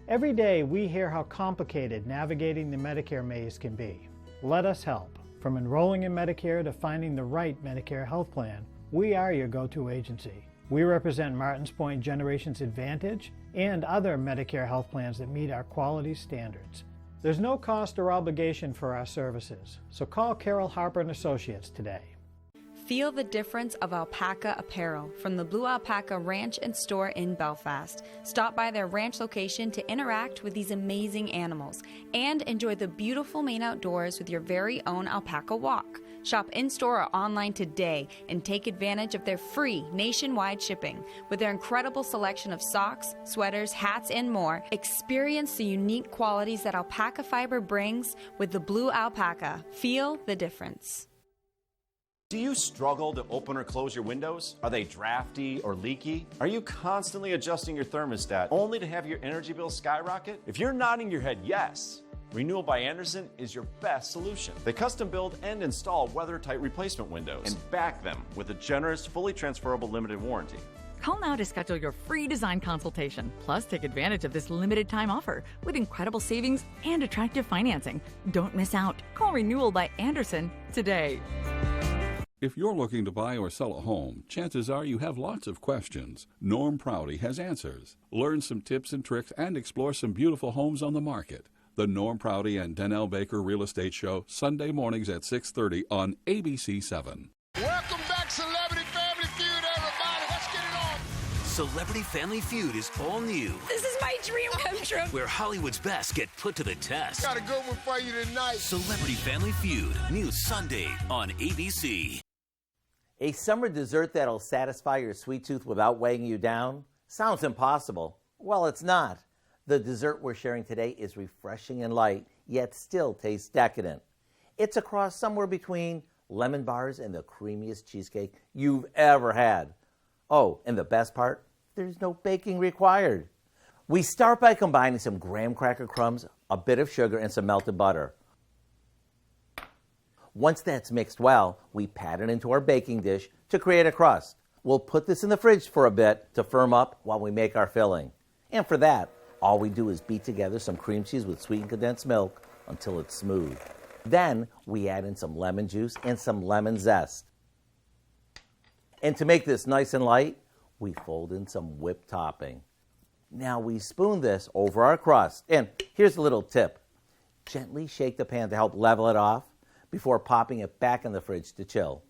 Every day we hear how complicated navigating the Medicare maze can be. Let us help. From enrolling in Medicare to finding the right Medicare health plan, we are your go-to agency. We represent Martins Point Generations Advantage and other Medicare health plans that meet our quality standards. There's no cost or obligation for our services, so call Carroll Harper & Associates today. Feel the difference of alpaca apparel from the Blue Alpaca Ranch and Store in Belfast. Stop by their ranch location to interact with these amazing animals and enjoy the beautiful Maine outdoors with your very own alpaca walk. Shop in-store or online today and take advantage of their free nationwide shipping. With their incredible selection of socks, sweaters, hats, and more, experience the unique qualities that alpaca fiber brings with the Blue Alpaca. Feel the difference. Do you struggle to open or close your windows? Are they drafty or leaky? Are you constantly adjusting your thermostat only to have your energy bill skyrocket? If you're nodding your head yes, Renewal by Andersen is your best solution. They custom build and install weather-tight replacement windows and back them with a generous, fully transferable limited warranty. Call now to schedule your free design consultation. Plus, take advantage of this limited time offer with incredible savings and attractive financing. Don't miss out. Call Renewal by Andersen today. If you're looking to buy or sell a home, chances are you have lots of questions. Norm Prouty has answers. Learn some tips and tricks and explore some beautiful homes on the market. The Norm Prouty and Donnell Baker Real Estate Show, Sunday mornings at 6:30 on ABC7. Welcome back, Celebrity Family Feud, everybody. Let's get it on. Celebrity Family Feud is all new. This is my dream come true. Where Hollywood's best get put to the test. Got a good one for you tonight. Celebrity Family Feud, new Sunday on ABC. A summer dessert that'll satisfy your sweet tooth without weighing you down? Sounds impossible. Well, it's not. The dessert we're sharing today is refreshing and light, yet still tastes decadent. It's a cross somewhere between lemon bars and the creamiest cheesecake you've ever had. Oh, and the best part? There's no baking required. We start by combining some graham cracker crumbs, a bit of sugar, and some melted butter. Once that's mixed well, we pat it into our baking dish to create a crust. We'll put this in the fridge for a bit to firm up while we make our filling. And for that, all we do is beat together some cream cheese with sweetened condensed milk, until it's smooth. Then we add in some lemon juice and some lemon zest. And to make this nice and light, we fold in some whipped topping. Now we spoon this over our crust. And here's a little tip. Gently shake the pan to help level it off before popping it back in the fridge to chill.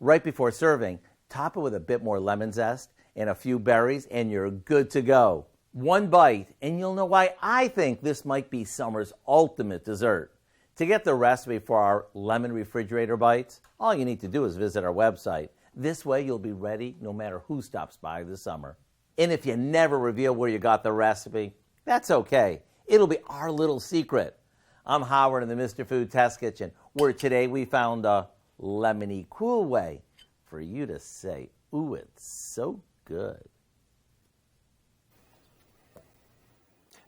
Right before serving, top it with a bit more lemon zest and a few berries, and you're good to go. One bite, and you'll know why I think this might be summer's ultimate dessert. To get the recipe for our lemon refrigerator bites, all you need to do is visit our website. This way you'll be ready no matter who stops by this summer. And if you never reveal where you got the recipe, that's okay. It'll be our little secret. I'm Howard in the Mr. Food Test Kitchen, where today we found a lemony cool way for you to say, ooh, it's so good.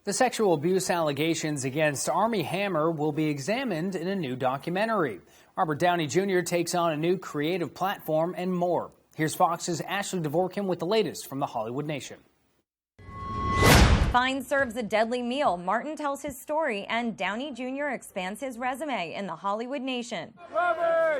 The sexual abuse allegations against Armie Hammer will be examined in a new documentary. Robert Downey Jr. takes on a new creative platform and more. Here's Fox's Ashley Dvorkin with the latest from the Hollywood Nation. Fine serves a deadly meal. Martin tells his story, and Downey Jr. expands his resume in the Hollywood Nation.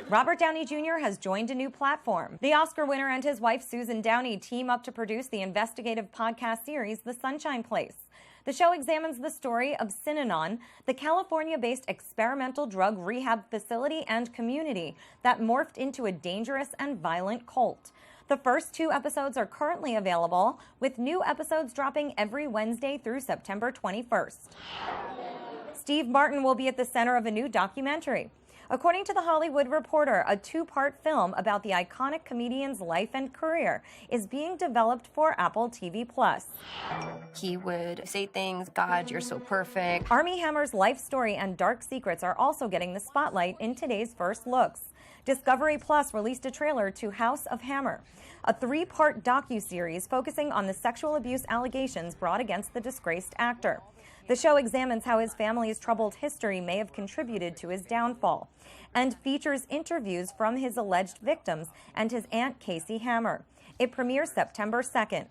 Robert Downey Jr. has joined a new platform. The Oscar winner and his wife Susan Downey team up to produce the investigative podcast series The Sunshine Place. The show examines the story of Synanon, the California-based experimental drug rehab facility and community that morphed into a dangerous and violent cult. The first 2 episodes are currently available, with new episodes dropping every Wednesday through September 21st. Steve Martin will be at the center of a new documentary. According to The Hollywood Reporter, a 2-part film about the iconic comedian's life and career is being developed for Apple TV+. He would say things, God, you're so perfect. Armie Hammer's life story and dark secrets are also getting the spotlight in today's first looks. Discovery Plus released a trailer to House of Hammer, a 3-part docuseries focusing on the sexual abuse allegations brought against the disgraced actor. The show examines how his family's troubled history may have contributed to his downfall, and features interviews from his alleged victims and his aunt Casey Hammer. It premieres September 2nd.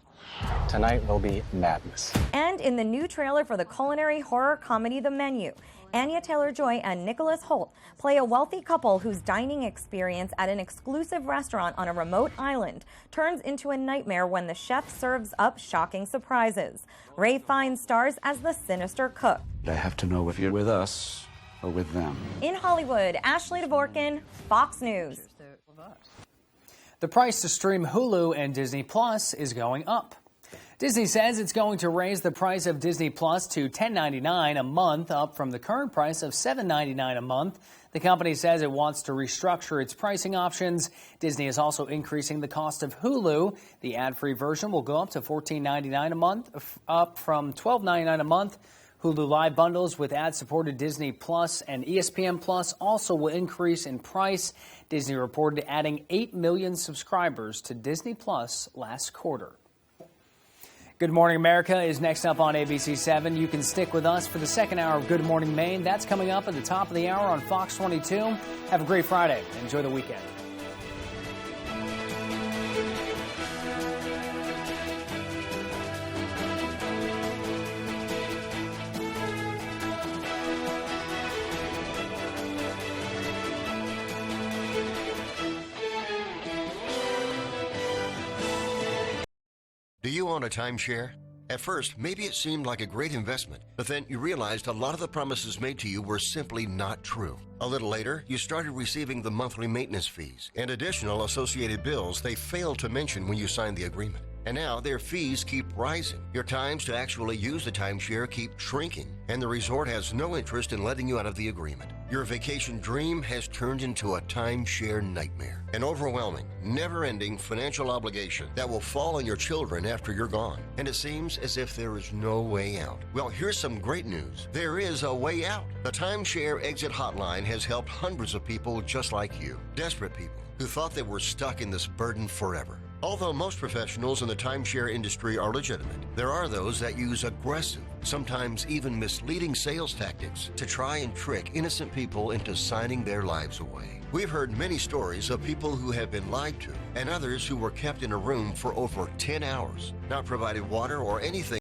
Tonight will be madness. And in the new trailer for the culinary horror comedy The Menu, Anya Taylor-Joy and Nicholas Hoult play a wealthy couple whose dining experience at an exclusive restaurant on a remote island turns into a nightmare when the chef serves up shocking surprises. Ralph Fiennes stars as the sinister cook. I have to know if you're with us or with them. In Hollywood, Ashley Dvorkin, Fox News. The price to stream Hulu and Disney Plus is going up. Disney says it's going to raise the price of Disney Plus to $10.99 a month, up from the current price of $7.99 a month. The company says it wants to restructure its pricing options. Disney is also increasing the cost of Hulu. The ad-free version will go up to $14.99 a month, up from $12.99 a month. Hulu Live bundles with ad-supported Disney Plus and ESPN Plus also will increase in price. Disney reported adding 8 million subscribers to Disney Plus last quarter. Good Morning America is next up on ABC 7. You can stick with us for the second hour of Good Morning Maine. That's coming up at the top of the hour on Fox 22. Have a great Friday. Enjoy the weekend. Do you own a timeshare? At first, maybe it seemed like a great investment, but then you realized a lot of the promises made to you were simply not true. A little later, you started receiving the monthly maintenance fees and additional associated bills they failed to mention when you signed the agreement. And now their fees keep rising. Your times to actually use the timeshare keep shrinking, and the resort has no interest in letting you out of the agreement. Your vacation dream has turned into a timeshare nightmare. An overwhelming, never-ending financial obligation that will fall on your children after you're gone. And it seems as if there is no way out. Well, here's some great news. There is a way out. The Timeshare Exit Hotline has helped hundreds of people just like you. Desperate people who thought they were stuck in this burden forever. Although most professionals in the timeshare industry are legitimate, there are those that use aggressive, sometimes even misleading sales tactics to try and trick innocent people into signing their lives away. We've heard many stories of people who have been lied to and others who were kept in a room for over 10 hours, not provided water or anything